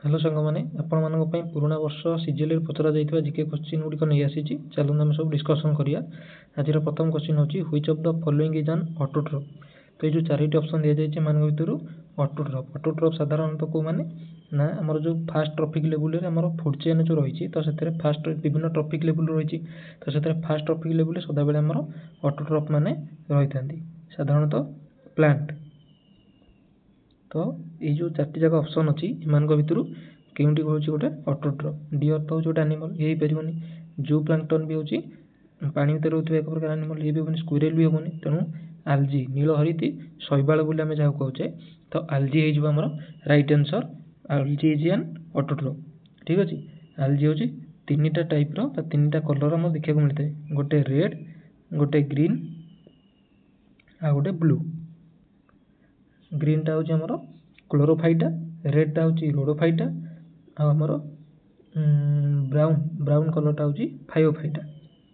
Hello सांग मैंने आपण पुराणा वर्ष सीजीएल पचरा जाइथिबा जीके क्वेश्चन गुड़िक नहीं आसी चलो आम सब डिस्कसन करिया। आज प्रथम क्वेश्चन होची which of the following is an autotroph. तो ये जो चारिटी ऑप्शन दिया जाइए मान भर ऑटोट्रॉप साधारणतः को माने ना आमर जो फास्ट ट्रॉफिक लेवल रे आमर फूड चेन जो रही तो से फास्ट विभिन्न ट्रॉफिक लेवल रही तो से फास्ट ट्रॉफिक लेवल सदा बेले आमर ऑटोट्रॉप माने रही था साधारणतः प्लांट। तो ये जो चार जाक ऑप्शन अच्छी मान भर केउटी हूँ गोटे ऑटोट्रॉप। डियर तो हूँ गोटे एनिमल ये पारनि जो प्लांक्टन भी हूँ पानी भितर रोकता एक प्रकार एनिमल ये भी हेनी स्क्विरेल भी हेनी तेणु आलजी नीलहरिती शैवाल बोली आम जहाँ कहे तो आलजी हो right answer. Algae is an autotroph. ठीक अच्छे आलजी हूँ तीन टा टाइप तीन टा कलर आम देखा मिलता है गोटे रेड गोटे ग्रीन आ गोटे ब्लू। ग्रीन टा हूँ आमर क्लोरोफाइटा रेड टा हूँ रोडोफाइटा आमर ब्राउन ब्राउन कलर टा हूँ फायोफाइटा।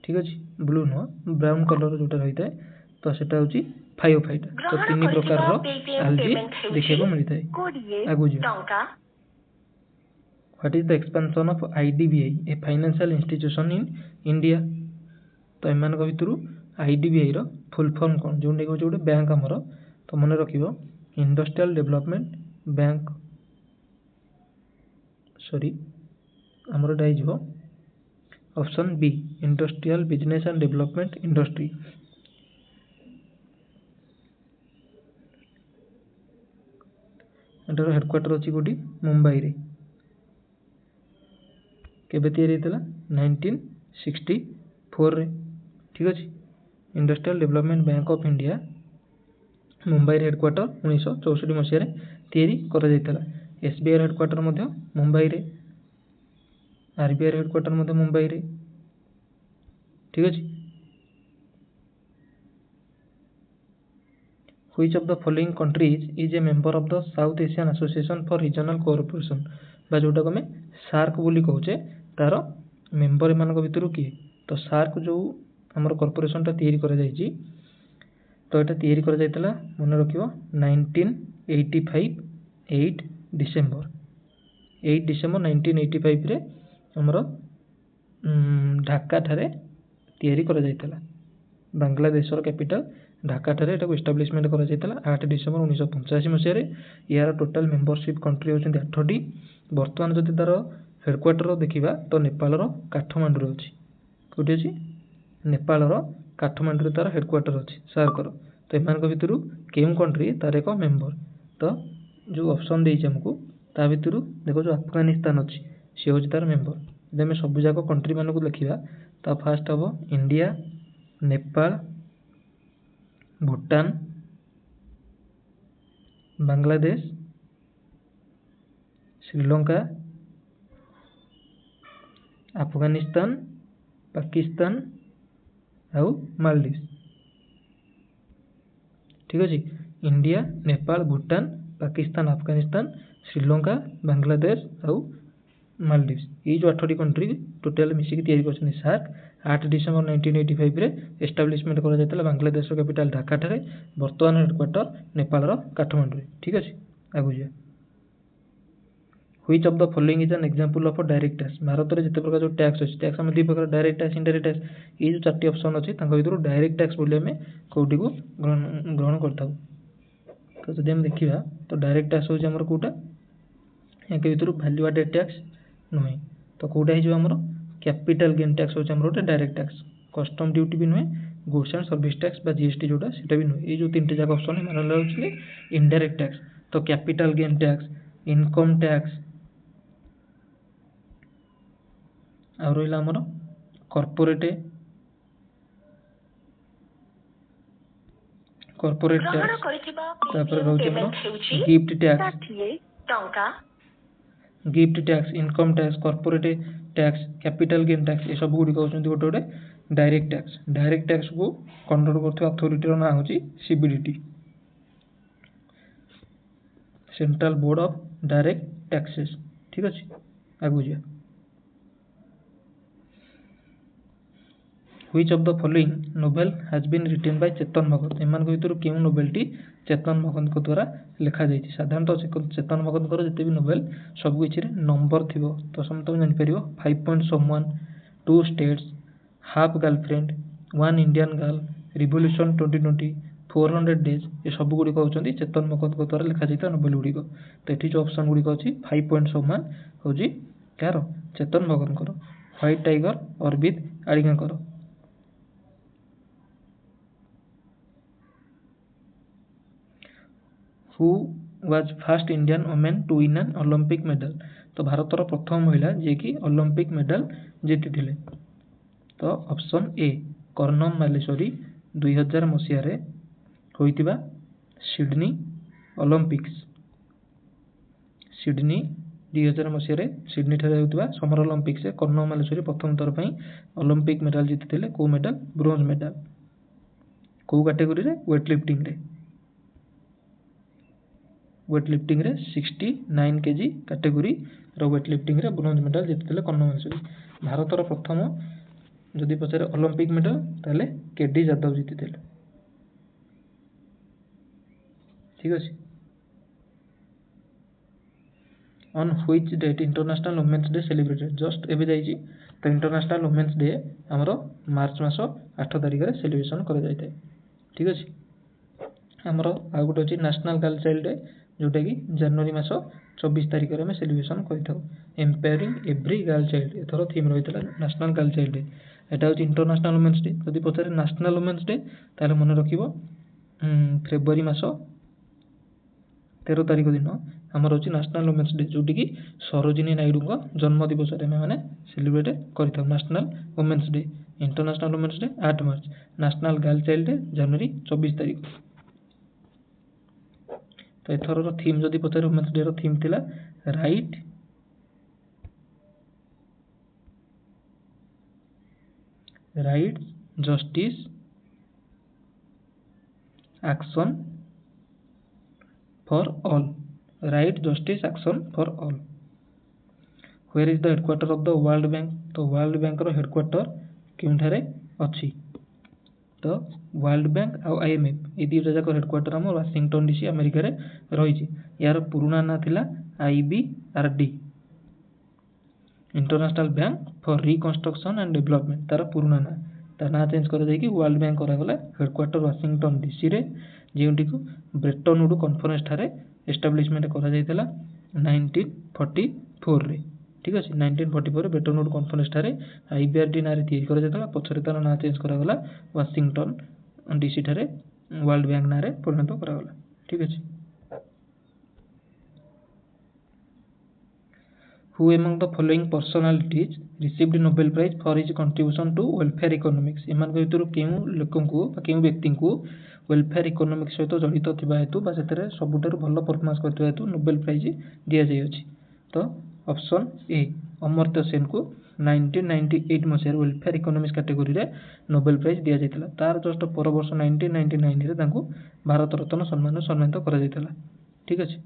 ठीक अच्छे ब्लू नुह ब्राउन कलर जोटा रही है तो सेटा हूँ फायोफाइटा। तो तीन प्रकार आलजी देखा मिलता है। आगु जा what is the expansion of IDBI a financial institution in India. तो एम भर आईडीबीआई रो फुल फॉर्म कौन जो गोटे बैंक आमर तो मन रख इंडस्ट्रियल डेवलपमेंट बैंक सॉरी आमर एटा option B industrial business and development industry. एटार हेडक्वार्टर अच्छी कौटी मुंबई रे केबे तैयारी होता 1964 रे। ठीक अच्छे industrial development bank of India Mumbai headquarter 1964 मसीह तैयारी करा जायतला। एसबीआई हेडक्वार्टर मुंबई रे आरबीआई हेडक्वार्टर मुंबई रे। ठीक अच्छे which of the following countries is a member of the south Asian association for regional cooperation बा जोटा को सार्क बोली कहचे तार मेंबर मान भर किए। तो सार्क जो आमर कॉर्पोरेशन टा तैयारी करा जायछि तो यहाँ तैयारी करा जायतला मन रख 1985 8 डिसेम्बर 1985 रे आमर ढाका ठारे तैयारी करा जायतला। बांग्लादेश कैपिटल ढाका ठारे एटा एस्टाब्लिशमेंट करा जायतला 8 डिसेम्बर 1985 मसीह। यार टोटाल मेंबरशिप कंट्री होती 8टी। बर्तमान जदि तार हेडक्वार्टर देखा तो नेपाल काठमांडू अच्छी कौटी अच्छी नेपाल काठमांडू तार हेडक्वार्टर अच्छी सार्कर। तो एम भर केउं कंट्री तार एक मेंबर तो जो ऑप्शन देती आमको ता भर देखो जो अफगानिस्तान अच्छी सी हूँ तार मेंबर। जब आम सब जाक कंट्री मान को देखा तो फास्ट हम इंडिया नेपाल भूटान बांग्लादेश श्रीलंका अफगानिस्तान पाकिस्तान आउ मालदीव्स। ठीक अच्छे इंडिया नेपाल भूटान पाकिस्तान अफगानिस्तान श्रीलंका बांग्लादेश आउ मालदीव्स ये जो 8टी कंट्री टोटाल मिसिक तैयारी कर सार्क 8 डिसेम्बर 1985 रे एस्टाब्लिशमेंट करा जायतला बांग्लादेश कैपिटल ढाका ठारे बर्तमान हेडक्वार्टर नेपाल काठमांडू। ठीक अच्छे आगु जा which of the following is an example of direct tax. Bharat में जिते प्रकार जो टैक्स अच्छी टैक्स आम 2 प्रकार डायरेक्ट टैक्स इनडायरेक्ट टैक्स ये जो 4टी ऑप्शन अच्छी भर डायरेक्ट टैक्स बोली आम कौटी को ग्रहण करता। तो जब आम देखा तो डायरेक्ट टैक्स हूँ आमर कौटा या भर वैल्यू एडेड टैक्स नुहे तो कौटा होमर कैपिटल गेन टैक्स हूँ आमर गोटे डायरेक्ट टैक्स। कस्टम ड्यूटी भी नुहे गुड्स एंड सर्विस टैक्स बा जीएसटी जोटा सेटा भी नुहे। ये जो 3टे जाक ऑप्शन मान हो इनडायरेक्ट टैक्स तो capital gain tax income tax आ रहा आमर कॉर्पोरेट टैक्स रोचे gift tax income tax corporate tax capital gain tax ये सब गुड़िक होती गोटे गोटे डायरेक्ट टैक्स। डायरेक्ट टैक्स को कंट्रोल कर अथॉरिटी ना हूँ CBDT central board of direct taxes. ठीक अच्छे आगु जा which of the following novel has been written by Chetan Bhagat. एम भर क्यों नोवेलटी चेतन भगत द्वारा लिखा जाइए। साधारणतः चेतन भगत जिते भी नोवेल सब किसी नंबर थी तो समझ जापर 5 point someone, 2 states, half girlfriend, 1 Indian girl, revolution 2020, 400 days, ये सब गुड़िक होती चेतन भगत द्वारा लिखा जाता नोवेल गुड़िक। तो ये जो ऑप्शन गुड़िक अच्छी 5 पॉइंट समवन हूँ यार चेतन भगत, व्हाइट टाइगर अरविंद आड़िगांकर। Who was first Indian women to win an Olympic medal. तो भारतर प्रथम महिला जी की ओलंपिक मेडल जीति थे। तो ऑप्शन ए कर्णम मालेश्वरी 2000 मसीह होइतिबा सिडनी ओलंपिक्स। सिडनी 2000 मसीह सिडनी ठारे होइतिबा समर ओलंपिक्स कर्णम मालेश्वरी प्रथम थर पर ओलंपिक मेडल जीति थे। को मेडल? Bronze medal. को कैटेगरी रे? वेट लिफ्टिंग रे। वेट लिफ्टिंग रे 69 केजी कैटेगरी वेट लिफ्टिंग रे ब्रोंज मेडल जीति कर्णम मालेश्वरी। भारतर प्रथम जदि पचारे ओलंपिक मेडल ताले केडी यादव जीति थे। ठीक अच्छे। On which date international women's day celebrated? Just एवं जाइए। तो इंटरनेशनल वुमेन्स डे आमर मार्च मास 8 तारिख में सेलिब्रेशन करा जाए। ठीक अच्छे। आमर आउ गोटे अच्छी नेशनल गर्ल चाइल्ड डे जोटा कि जनवरी मास 24 तारिख में सेलिब्रेशन कर एम्पावरिंग एव्री गर्ल चाइल्ड। एथर थीम रही है नेशनल गर्ल चाइल्ड डे। यहाँ हूँ इंटरनेशनल वुमेन्स डे। जब पचारे नेशनल वुमेन्स डे ताले मन रख फेब्रुआरी मास 13 तारिख दिन आमर हूँ नेशनल वुमेन्स डे जोटि कि सरोजिनी नायडू जन्म दिवस मैंने सेलिब्रेट कर national women's day. International women's day 8 March, national girl child day जनवरी 24 तारिख। तो एथर थीम जदि पचारे वुमेन्स डे थीम थिला right right justice action for all. Right justice action for all. Where is the headquarter of the world bank? तो world bank रो headquarter केउठारे अच्छी? तो वर्ल्ड बैंक आउ IMF ये दुटा जाक हेडक्वार्टर आम वाशिंगटन डीसी अमेरिका रे रही। यार पुराना ना थिला IBRD, international bank for reconstruction and development. तार पुराना ना चेंज कर वर्ल्ड बैंक करागला हेडक्वार्टर वाशिंगटन डीसी रे, जोटी को ब्रेटन वुड कॉन्फ्रेंस ठारे एस्टाब्लिशमेंट करा जायतिला 1944 रे। ठीक अच्छे। 1944 ब्रेटन वुड कॉन्फ्रेंस ठारे IBRD ना तैयारी करा जायतिला। पछरे तार ना चेंज करागला वाशिंगटन डीसी ठारे वर्ल्ड बैंक ना रे परिणत करागला। ठीक अच्छे। Who among the following personalities received Nobel Prize for his contribution to welfare economics? एमान भितर केउ लोकन को केउ व्यक्ति को वेलफेयर इकोनॉमिक्स सहित जड़ित थिबा हेतु बा सेतरे सबुठारु भल परफॉर्मेंस करथिबा हेतु नोबेल प्राइज दिया जाय अछि। तो ऑप्शन ए अमर्त्य सेन को 1998 मसीह वेलफेयर इकोनॉमिक्स कैटेगरी रे नोबेल प्राइज दिया जायतिला। तार जस्ट पर वर्ष 1999 रे तांको भारत रत्न सम्मान सम्मानित करा जायतिला। ठीक अछि।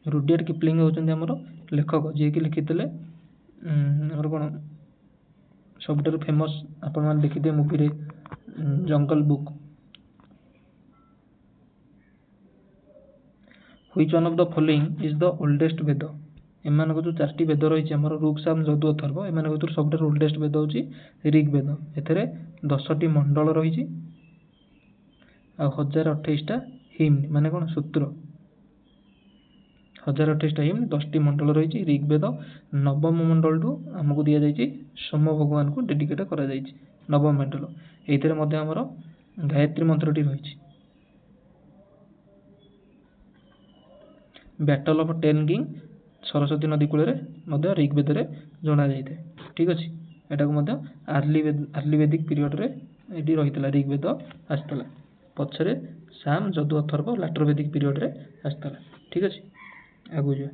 रुडियार्ड किपलिंग होउछन्ती हमर लेखक जे कि लिखिथिले हमर कोन सबुठारु फेमस आपण मान देखिथे मूवी रे Jungle Book. Which one of the following is the oldest Veda? एमानक जो 4टी वेद रही हमर ऋग साम यजु अथर्व एमानक भितर सबुठारु ओल्डेस्ट वेद होची ऋग वेद। एथरे 10टी मंडल रही आ 1028 टा हिम माने कोन सूत्र 1028 हिम 10टी मंडल रही। ऋग्वेद नवम मंडल टू आमको दि जाइए सोम भगवान को डेडिकेट करा जाइए नवम मंडल। ये आमर गायत्री मंत्रटी रही। बैटल ऑफ 10 किंग सरस्वती नदी कूल ऋग्वेद रे जना जाए। ठीक अच्छे। यहाँ आर्ली वेदिक पीरियड रे ये रही ऋग्वेद आसला पछरे साम यदु अथर्व लाटर वेदिक पीरियड रे आसला। ठीक अच्छे। आगु जा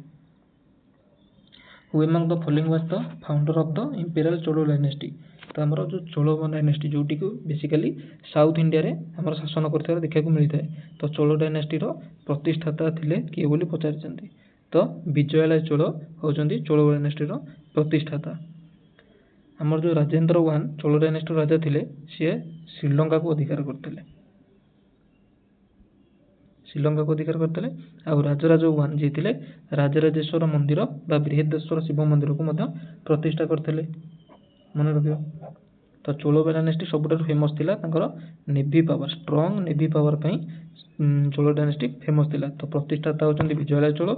who among the following was the founder of the imperial चोलो डायनेस्टी? तो आमर जो चोलो डायनेस्टी जोटी को बेसिकली साउथ इंडिया रे आमर शासन करथिबार देखा मिलता है। तो चोलो डायनेस्टी रो प्रतिष्ठाता थिले किए बोली पचारिचंती? तो विजयालय चोलो होउचंती चोलो डायनेस्टी रो प्रतिष्ठाता। आमर जो राजेंद्र 1 चोलो डायनेस्टी राजा थिले सी श्रीलंका को अधिकार करथिले। ଶ୍ରୀଲଙ୍କା को अधिकार करते ଆଉ ରାଜରାଜ 1 ଯିଏ ଥିଲେ ରାଜରାଜେଶ୍ୱର ମନ୍ଦିର ବା ବୃହଦେଶ୍ୱର ଶିବ ମନ୍ଦିର को ମଧ୍ୟ ପ୍ରତିଷ୍ଠା କରିଥିଲେ ମନେ ରଖିବ। ତ ଚୋଳ ଡାଇନାଷ୍ଟି ସବୁଠାରୁ ଫେମସ ଥିଲା ତାଙ୍କର navy power strong navy power ପାଇଁ ଚୋଳ ଡାଇନାଷ୍ଟି ଫେମସ ଥିଲା। ତ ପ୍ରତିଷ୍ଠାତା ହେଉଛନ୍ତି ବିଜୟାଳୟ ଚୋଳ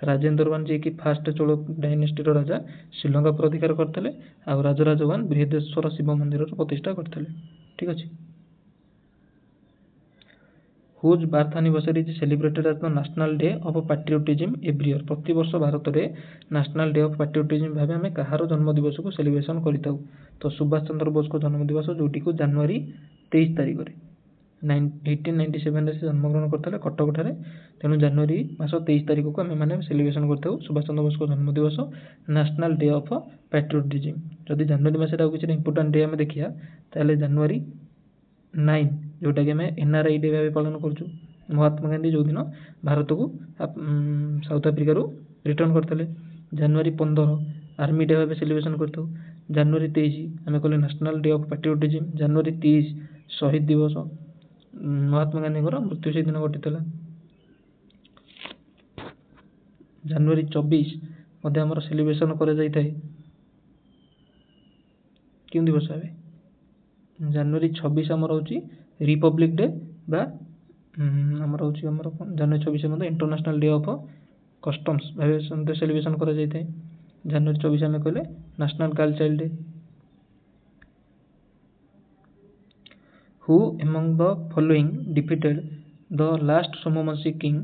ରାଜେନ୍ଦ୍ର 1 ଯିଏକି ଫାଷ୍ଟ ଚୋଳ ଡାଇନାଷ୍ଟିର ରାଜା ଶ୍ରୀଲଙ୍କା पर अधिकार करते ଆଉ ରାଜରାଜ 1 ବୃହଦେଶ୍ୱର ଶିବ ମନ୍ଦିରର ପ୍ରତିଷ୍ଠା କରିଥିଲେ। ଠିକ ଅଛି। whose birth anniversary is celebrated as the national day of patriotism every year। प्रति वर्ष भारत में national day of patriotism भाव आम कहार जन्म दिवस को सेलिब्रेशन करता। तो सुभाष चंद्र बोस को जन्म दिवस जोटी को जनवरी 23 तारिख में 1897 से जन्मग्रहण करते कटक ठारे तेणु जनवरी मास 23 तारिख को आम मैंने सेलिब्रेशन करता सुभाष चंद्र बोस को जन्म दिवस नेशनल डे ऑफ पैट्रियोटिज्म। जदि जनवरी मास किसी इंपोर्टेंट डे आम देखिए ताले जनवरी 9 जोटा कि आम एनआरआई डे भाव पालन कर महात्मा गांधी जो दिन भारत को साउथ आफ्रिका रिटर्न करते। जनवरी 15 आर्मी डे भाव सेलिब्रेशन करता। जनवरी 23 आम कहले नेशनल डे ऑफ पैट्रियोटिज्म। जनवरी 30 शहीद दिवस महात्मा गांधी मृत्यु से दिन घटी। जनवरी 24 आमर सेलिब्रेशन कर क्यों दिवस भाव जनवरी 26 आमर हूँ रिपब्लिक डे बा आमर हूँ जनवरी 26 इंटरनेशनल डे ऑफ कस्टम्स भाव सेलिब्रेशन कर जनवरी 24 आम कहले national girl child day. Who among the following defeated the last Somavamshi king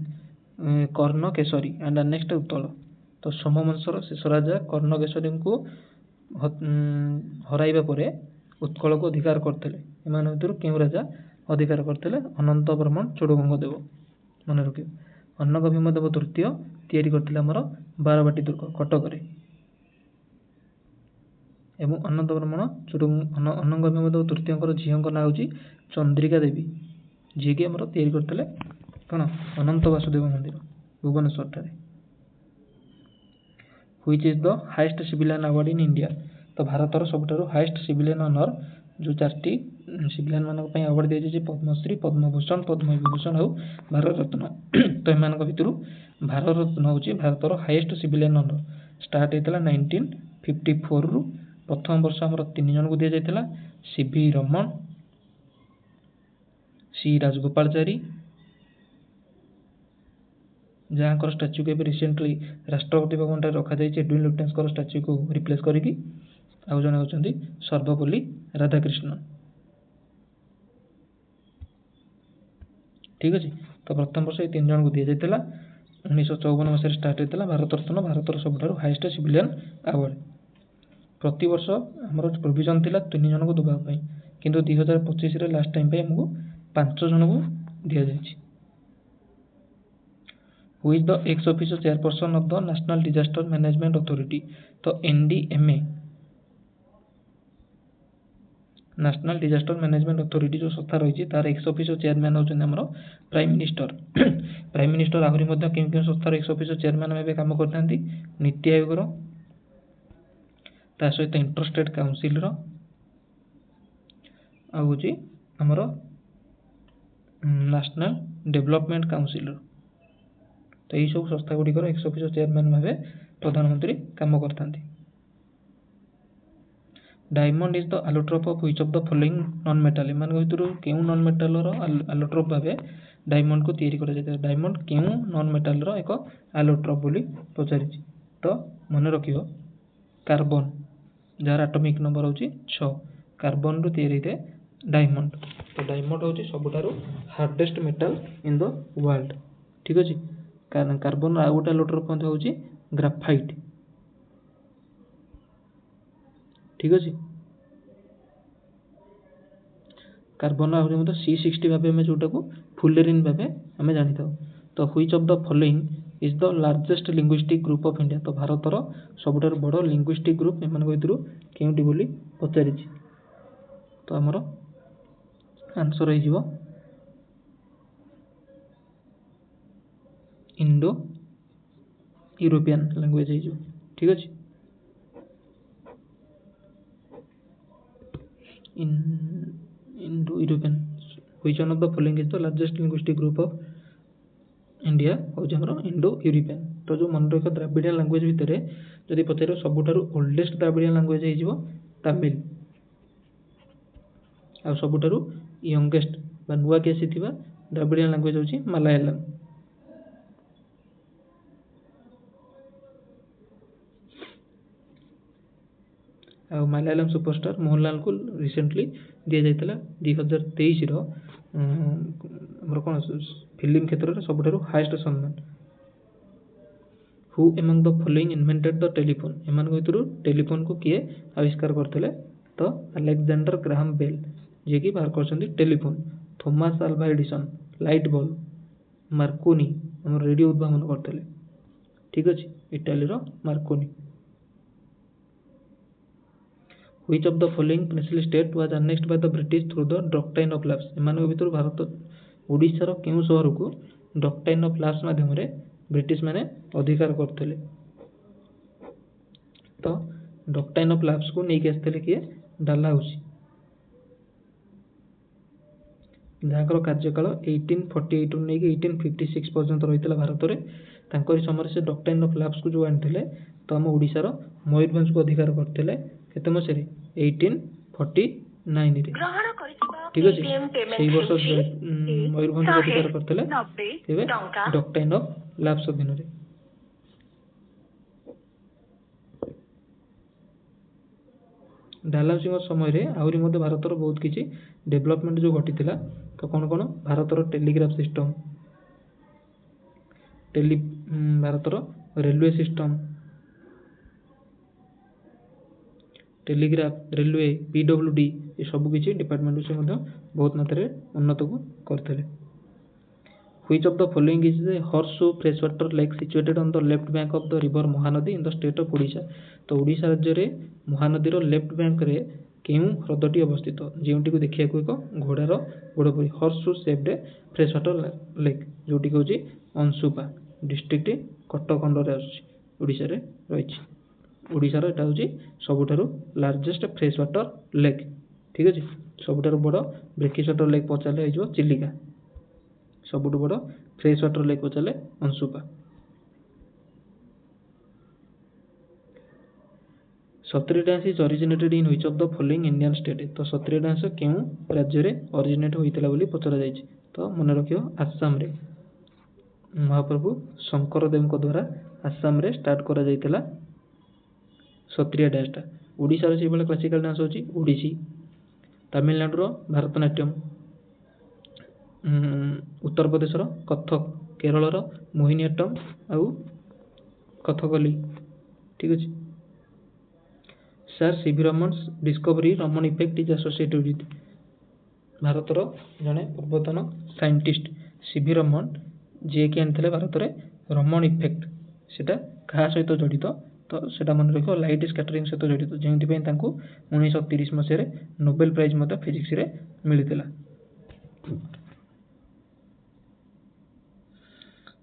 Karna Keshari and annexed Utkal. तो सोमवंशर शेष राजा कर्ण केशरी को हराइबा परे उत्कल को अधिकार करते एमान भितर क्यों राजा अधिकार करते अनंत ब्रह्मण चोड़गंगदेव मन रखियो। अन्नग भीमदेव तृतीय तैयारी करते आमर बारबाटी दुर्ग कटक एवं अनंत ब्रह्मण अनंग भीमदेव तृतीय झील ना हूँ चंद्रिका देवी जी की आम तैयारी करते कौन अनंत वासुदेव मंदिर भुवनेश्वर ठारे। Which is the highest civilian award in India. तो भारतर सबुठारु हाईएस्ट सिविलियन ऑनर जो 4टी सिविलियन मानक अवार्ड दिया जाए पद्मश्री पद्मभूषण पद्म विभूषण और भारत रत्न। तो एमान भितर भारत रत्न हूँ भारतर हाईएस्ट सिविलियन ऑनर स्टार्ट होता 1954 रु प्रथम वर्ष आमर 3 जन को दि जाता सीवी रमन सी राजगोपालचारी जहाँ स्टाच्यू के रिसेंटली राष्ट्रपति भवन रखा एडविन लुटेंस स्टाच्यू को रिप्लेस करी आउ जन होती सर्वपल्ली राधाकृष्णन। ठीक अच्छे। तो प्रथम वर्ष ये 3 जन को दि जाता 1954 मसीह स्टार्ट होता भारत रत्न भारतर सबुठारु हाईएस्ट सिविलियन अवार्ड। प्रति वर्ष आमर प्रोविजन थिला 3 जन को देवाई किंतु 2025 लास्ट टाइम पे हमको 5 जन को दि जाए। Who is the ex officer chairperson of the national disaster management authority. तो NDMA national disaster management authority जो संस्था रही तार एक्स ऑफिसर चेयरमैन होउछन हमरो प्राइम मिनिस्टर। प्राइम मिनिस्टर आहुरी मध्य केउ केउ संस्थार एक्स ऑफिसर चेयरमैन भाबे काम करथांती नीति आयोग रो ता सहित इंटरस्टेट काउंसिल रो आ होची हमरो नेशनल डेवलपमेंट काउंसिल रो। तो यही सब संस्था गुड़िकर एक्स ऑफिसर चेयरमैन भाव प्रधानमंत्री काम करथांती। Diamond is the allotrope of which of the following non metal एमान भितर केउ नॉन मेटल रो एलोट्रोप भाव डायमंड को तैयारी करा जाय। डायमंड केउ नॉन मेटल रो एक एलोट्रोप बोली पचारि। तो मन रखियो कार्बन जार एटॉमिक नंबर होची 6 कार्बन रो तैयारी थे डायमंड। तो डायमंड होची सबुठारु hardest metal in the world. ठीक अछि। कार्बन आ गोटे एलोट्रोप होची ग्राफाइट। ठीक अच्छे। कार्बन आहरी मतलब C60 भाव में जोटा को फुलेरिन भाव आम जानी था। तो which of the following is the largest linguistic group of India. तो भारतर सबुठारु बड़ लिंग्विस्टिक ग्रुप एमान भितर केउटी बोली पचारि। तो आमर आंसर हो इंडो यूरोपियन लैंग्वेज हो। ठीक अच्छे। Indo-European. Which one of the following is the largest linguistic group of India हूँ इंडो यूरोपियन। तो जो मन रख द्राविडियन लैंग्वेज भितर जदि पचार सबुठारु ओल्डेस्ट द्राविडियन लैंग्वेज हो तमिल आ सबुठारु यंगेस्ट बा नुआ के आसीथिबा द्राविडियन लैंग्वेज होची मलयालम। आ मलयालम सुपरस्टार मोहनलाल को रिसेंटली दि जाइतला 2023 रो हमर कोन फिल्म क्षेत्र में सबुठारु हाईएस्ट सम्मान। Who among the following invented the telephone एमान भितरु टेलीफोन को किए आविष्कार करथिले तो अलेक्जेंडर ग्राहम बेल जे कि बाहर करछन्ती telephone. Thomas Alva Edison light bulb. Marconi हमर रेडियो उद्भावन करथिले ठीक अछि इटाली रो Marconi. Which of the following princely state was annexed by the British through the Doctrine of Lapse एमान भितर भारत ओडिशा रो केउ शहर को डॉक्ट्राइन ऑफ लैप्स माध्यम रे ब्रिटिश माने अधिकार करथिले। तो डॉक्ट्राइन ऑफ लैप्स को नेकी आस्थिले किए डालहाउसी जहाँकर कार्यकाल 1848 रु नेकी 1856 पर्यंत रहितला भारत रे। तांकरी समय से डॉक्ट्राइन ऑफ लैप्स को जो आनथिले तो हम ओडिशा रो मयूरभंज को अधिकार करथिले केते मसेरे 1849 रे ठीक अछि। सेही वर्ष मयूरभंज को अधिकार करथिले केबे डॉक्ट्राइन ऑफ लैप्स अधीन रे। डालहाउसी समय रे आउरी मध्ये भारत रो बहुत किछि डेवलपमेंट जो घटिथिला तो कोन कोन भारत रो टेलीग्राफ सिस्टम भारत रो railway system telegraph railway PWD ये सब किछि डिपार्टमेंट से मध्ये बहुत मात्रा उन्नत को करथिले। Which of the following is the Horseshoe freshwater lake situated on the left bank of the river Mahanadi in the state of Odisha? तो ओडिशा राज्य रे महानदी रो लेफ्ट बैंक रे केउ ह्रदटी अवस्थित जेउटी को देखिया को एक घोड़ार गोड़ परि हॉर्सशू शेप्ड फ्रेशवाटर लेक जोटी को होची अंशुपा डिस्ट्रिक्ट कटकंड रे आछि ओडिशा रे रहिछि। ओडिशा रो एटा होची सबुठारु लार्जेस्ट फ्रेशवाटर लेक ठीक अछि। सबुठारु बड़ ब्रेकिंग लेक पचाले आइजो चिलिका सबुठ बड़ फ्रेश वाटर लेक पचाले अंशुपा। सत्री dance is originated in which of the following Indian state तो सत्री डांस केउ राज्य रे ओरिजिनेट होइतला बोली पचरा जायछि तो मन रखियो आसाम रे महाप्रभु शंकर देव को द्वारा आसाम रे स्टार्ट करा जायतला सत्रिया डांस टा। ओडिशा रे सेबले क्लासिकल डांस होची ओडिसी। तमिलनाडु रो भारतनाट्यम उत्तर प्रदेश रो कथक केरल रो मोहिनीअट्टम आउ कथकली ठीक अछि। Sir CV Raman discovery Raman effect is associated with Bharat रो जने पूर्वतन साइंटिस्ट सीवी रमन जे कि आनथिले भारत रे रमन इफेक्ट सेटा कहा सहित जड़ित तो सेटा मन रखो लाइट स्कैटरिंग सहित जड़ित जेंति पय तांको 1930 मसिया रे नोबेल प्राइज मते फिजिक्स रे मिलितला।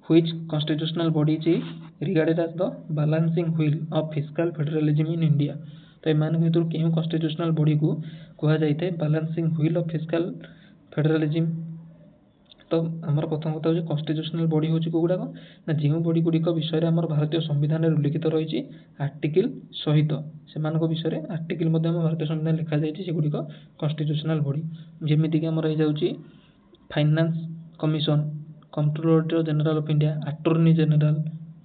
Which constitutional body is regarded as the balancing wheel of fiscal federalism in India? तो एमान भितर केउ constitutional body को कहा जायते balancing wheel of fiscal federalism। तो हमर प्रथम कथा होची constitutional body होची कोगुडा को ना जेउ बॉडी गुडी को विषय रे हमर भारतीय संविधान रे उल्लेखित रहिछि आर्टिकल सहित सेमान को विषय रे आर्टिकल मध्ये हम भारतीय संविधान लिखा जायछि से गुडी को constitutional body जेमिति कि हमर रहि जाउछि finance commission controller general of India attorney general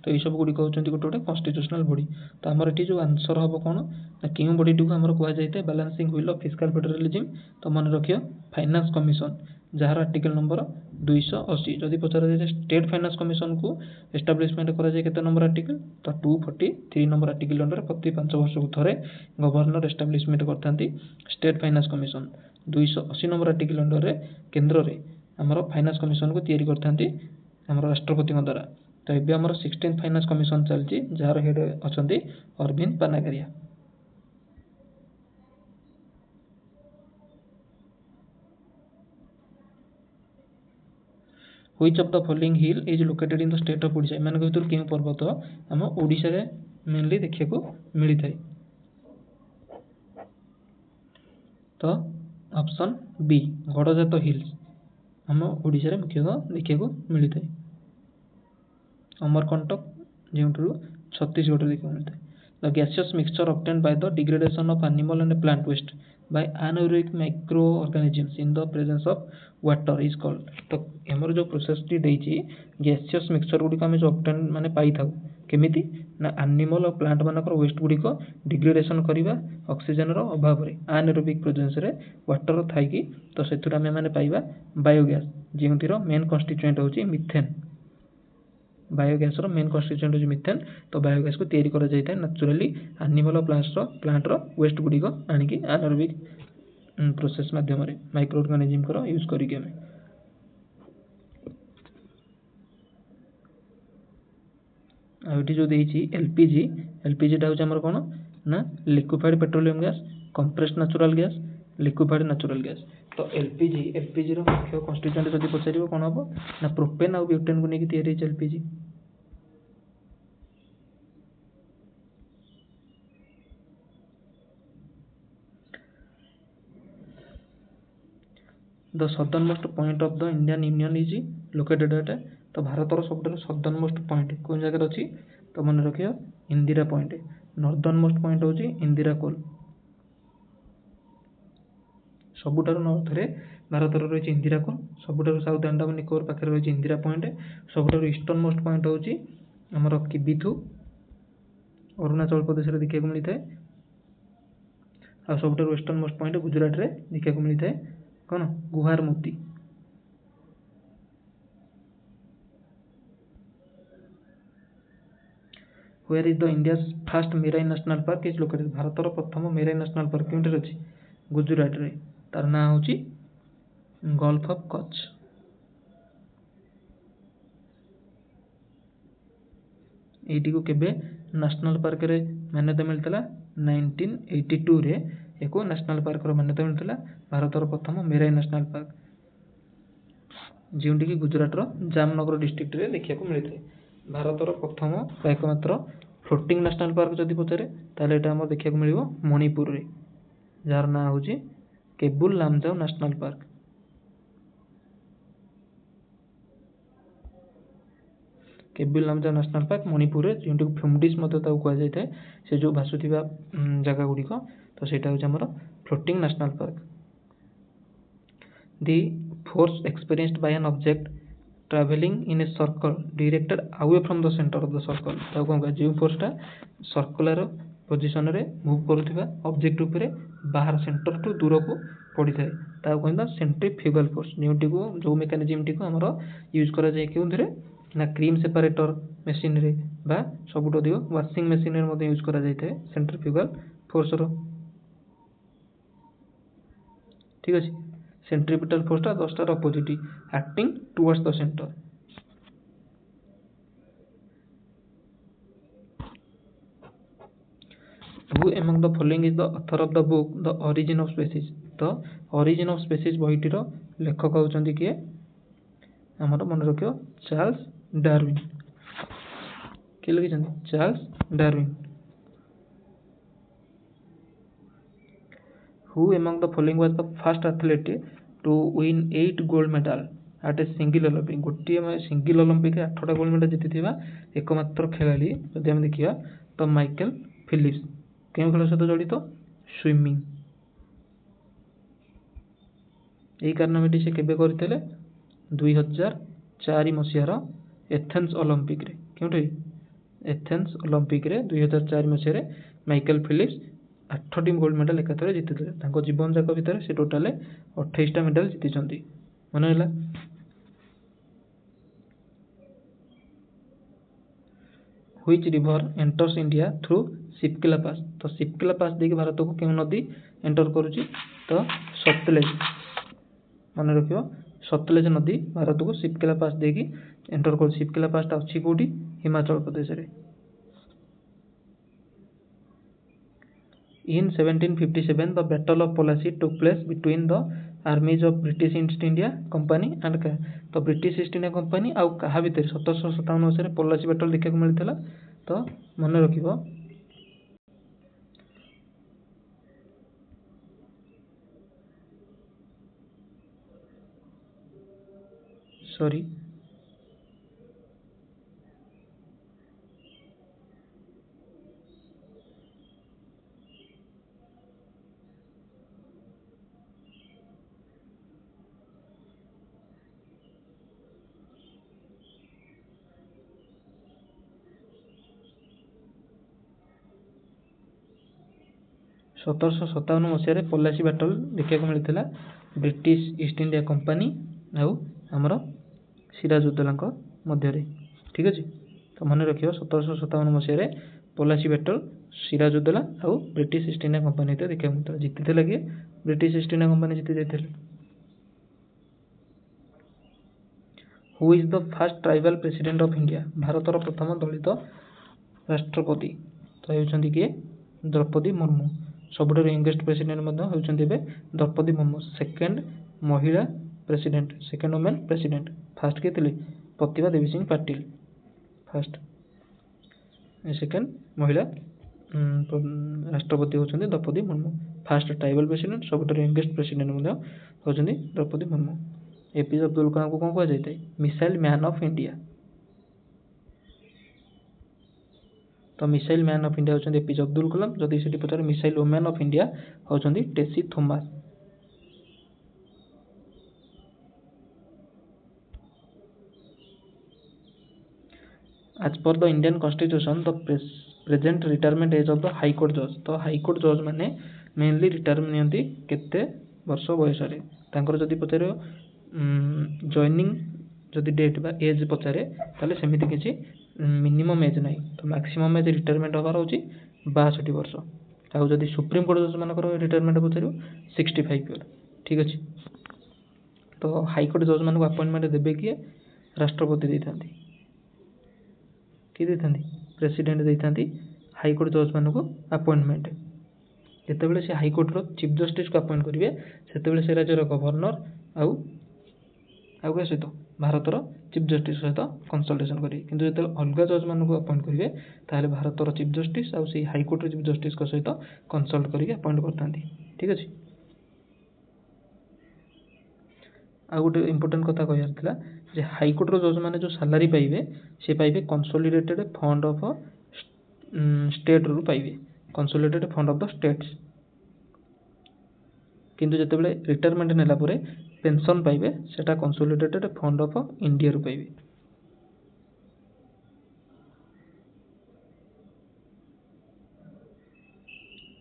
तो ये सब गुडी कहउछन्ती गोटे गोटे कॉन्स्टिट्यूशनल बॉडी। तो हमर एठी जो आंसर हबो कोन ना केउ बॉडी को हमर कहै जायते balancing wheel of fiscal federalism तो मन रखियो फाइनेंस कमिशन जहार आर्टिकल नंबर 280 जदि पचार जाय स्टेट फाइनेंस कमिशन को एस्टैब्लिशमेंट करा जाय केते नंबर आर्टिकल तो 243 नंबर आर्टिकल अंडर प्रति 5 वर्ष को थरे गवर्नर एस्टैब्लिशमेंट करथांती state finance commission 280 number article under रे केंद्र रे हमर फाइनेंस कमिशन को तयारी करथांती हमर राष्ट्रपति द्वारा। तो एबे हमर 16th फाइनेंस कमिशन चलची जहार हेड अछंती Arvind Panagariya. Which of the following hill is located in the state of Odisha? एमान भितर केउ पर्वत हम ओडिशा रे मेनली देखिया को मिली थाई तो ऑप्शन बी गड़जात हिल्स हम ओडिशा रे मुख्यतः देखिया को मिली थाई। ଅମରକଣ୍ଟକ ଯେଉଁଠାରୁ ଛତିଶଗଡ଼ରେ ଦେଖିବାକୁ ମିଳିଥାଏ। The gaseous mixture obtained by the degradation of animal and plant waste by anaerobic microorganisms in the presence of water is called। तो हमर जो प्रोसेस टी देइछि gaseous mixture गुडी को हम जो obtain माने पाई थाउ केमिति ना एनिमल और प्लांट मानकर वेस्ट गुडी को डिग्रेडेशन करिवा ऑक्सीजन रो अभाव रे anaerobic प्रेजेंस रे वाटर थाई कि तो सेथुरा हम माने पाइबा बायोगैस जेउंतिरो मेन कन्स्टिट्यूएंट होची मिथेन। बायोगैस रो मेन कन्स्टिट्यूएंट होची मिथेन। तो बायोगैस को तैयारी करा जायता नेचुरली एनिमल और प्लांट रो वेस्ट गुडी को आनी कि anaerobic प्रोसेस माध्यम रे माइक्रो ऑर्गेनिज्म को यूज करी के आउटी जो देइछि एलपीजी टा होछ हमर कोन ना liquefied petroleum gas compressed natural gas liquefied natural gas. तो एलपीजी रो मुख्य कन्स्टिट्यूएंट जदि पचारिबो कोन हबो ना प्रोपेन और ब्यूटेन को नेकी तैयारी छै LPG. The southern most point of the Indian union is located at. तो भारतर सबुठारु सदर्न मोस्ट पॉइंट कोन जगह अछि तो मन रखियो Indira point. Northern most point होची इंदिरा कोल। सबुठारु नॉर्थ रे भारत रो रही इंदिरा कोल। सबुठारु साउथ अंडमान निकोबार पाखरे रही इंदिरा पॉइंट। सबुठारु ईस्टर्न मोस्ट पॉइंट होची हमर किबिथु अरुणाचल प्रदेश रे देखिया को मिलिथाय। आ सबुठारु वेस्टर्न मोस्ट पॉइंट गुजरात रे देखिया को मिलिथाय कोन गुहार मोती। Where is the India's first marine national park is located? भारतर प्रथम मेराइन नेशनल पार्क केउंठे अछि गुजरात रे तार नाम होची गल्फ ऑफ कच्छ। एटी को केबे नेशनल पार्क रे मान्यता मिलतला 1982 रे एको नेशनल पार्क रो मान्यता मिलतला भारतर प्रथम मेराइन नेशनल पार्क जेउंटी की गुजरात रो जामनगर डिस्ट्रिक्ट रे देखिया को मिलथे। भारतर प्रथम एकमात्र फ्लोटिंग नेशनल पार्क जदि पचारे ताले एटा हमर देखिया को मिलिबो मणिपुर रे जार नाम होची Keibul Lamjao national park. Keibul Lamjao national park Manipur रे जेंटू फ्युमडिस मते ताऊ कुआ जाय थाए से जो भासुथिबा जगह गुडी को तो सेटा होची हमर floating national park. The force experienced by an object traveling in a circle directed away from the center of the circle ताऊ कोन जे फोर्स टा सर्कुलर पोजीशन रे मूव करूथिबा ऑब्जेक्ट ऊपर बाहर सेंटर टू दूर को पड़ी थाए ताऊ कोनबा सेंट्रीफ्यूगल फोर्स न्यूटी को जो मेकानिज्म टी को हमरो यूज करा जाय केउंधरे ना क्रीम सेपरेटर मशीन रे बा सबुटो दियो वाशिंग मशीन रे मध्ये यूज करा जाय थाए सेंट्रीफ्यूगल फोर्स रो। ठीक अछि सेंट्रीपिटल फोर्स टा 10 टा opposite acting towards the centre. Who among the following is the author of the book The Origin of Species? तो Origin of Species बहिटी रो लेखक होचंदी किए हमर मन रखियो चार्ल्स डार्विन। के लिखिछन Charles Darwin. Who among the following was the first athlete to win 8 gold medal at a single Olympic? गोटे में सिंगल ओलंपिक 8टा गोल्ड मेडल जीतिथिबा एकमात्र खेलाड़ी जदि हम देखिया तो माइकल फिलिप्स। केउ खेल सहित जड़ित स्विमिंग। एही कारनामेटी से केबे करथिले 2004 मसियार एथेंस ओलंपिक रे केउठी एथेंस ओलंपिक रे 2004 मसिया रे माइकल फिलिप्स 8टी गोल्ड मेडल एकाथरे जीतिथिले। तांको जीवन जाक भितर से टोटल 28टा मेडल जीतिचंती मन हैला। Which river enters India through Shipki La पास? तो शिपकिला पास देखि भारत को केउ नदी एंटर करूची तो सतलेज। मन रखियो सतलेज नदी भारत को शिपकिला पास देखि एंटर कर। शिपकिला पास ता अछि कोठी हिमाचल प्रदेश रे। In 1757 the battle of Plassey took place between the armies of British East India Company and तो ब्रिटिश ईस्ट इंडिया कंपनी आउ कहा भितर 1757 मसिया रे पलासी बैटल देखा को मिलथिला। तो मन रखिबो सॉरी 1757 मसीह पलासी बाटल देखा मिलता ब्रिटिश ईस्ट इंडिया कंपनी आउ आमर सिराजुद्दौला मध्य। ठीक अच्छे, तो मन रख 1757 मसीह पलासी बाटल सिराजुद्दौला आउ ब्रिटिश ईस्ट इंडिया कंपनी देखा मिलता जीति किए ब्रिटिश ईस्ट इंडिया कंपनी जीति जाते। Who is the first tribal president of India? भारतर प्रथम दलित राष्ट्रपति तो होती किए द्रौपदी मुर्मू। सबुठ यंगेस्ट प्रेसिडेंट होती द्रौपदी मुर्मू। सेकेंड महिला president, second women president. First किए थे प्रतिभा देवी सिंह पाटिल फास्ट। सेकेंड महिला राष्ट्रपति होती Droupadi Murmu. First tribal president सबुठ यंगेस्ट प्रेसिडेंट होती द्रौपदी मुर्मू। एपीजे अब्दुल कलाम को कौन कह जाए? Missile man of India. तो मिसाइल मैन ऑफ इंडिया होती एपीजे अब्दुल कलाम। जदि से पचारे मिसाइल वुमेन ऑफ इंडिया होती टेसी थॉमस। आज पर the Indian constitution the present retirement age of the high court जज। तो हाई कोर्ट जज मैंने मेनली रिटायरमेंट नियंती केते वर्ष बयस जदि पचार जॉइनिंग जदि डेट बा एज पचारे ताले सेमिति किछि मिनिमम एज नहीं। तो मैक्सिमम एज रिटायरमेंट हबार होची 62 वर्ष। आउ जदि सुप्रीम कोर्ट जज मानकर रिटायरमेंट पचार 65 इयर। ठीक अच्छे, तो हाईकोर्ट जज मान अपॉइंटमेंट देवे किए? राष्ट्रपति देता कि देता प्रेसिडेंट देता हाईकोर्ट जज मान अपॉइंटमेंट। जितेबाला से हाईकोर्टर चीफ जस्टिस को अपॉइंट करेंगे से राज्यर गवर्नर आउ क्या सहित भारतर चीफ जस्टिस सहित कंसल्टेशन करेंगे। किंतु जो अलग जज मान अपॉइंट करेंगे ताहले भारतर चीफ जस्टिस आउ हाईकोर्टर चीफ जस्टिस सहित कंसल्ट करके अपॉइंट करते। ठीक अच्छे, आ गोटे इंपोर्टेंट कथा कहर हाईकोर्टर जज मैंने जो सालारी पाइबे से पाइबे कंसोलिडेटेड फंड ऑफ स्टेट रु पाइबे consolidated fund of the states. किंतु जितेबाला रिटायरमेंट नेला परे पेंशन पाइबे सेटा कंसोलिडेटेड फंड ऑफ इंडिया रु पाइबे।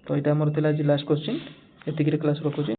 तो यहाँ आमर आज लास्ट क्वेश्चन एतिक क्लास रखुचे।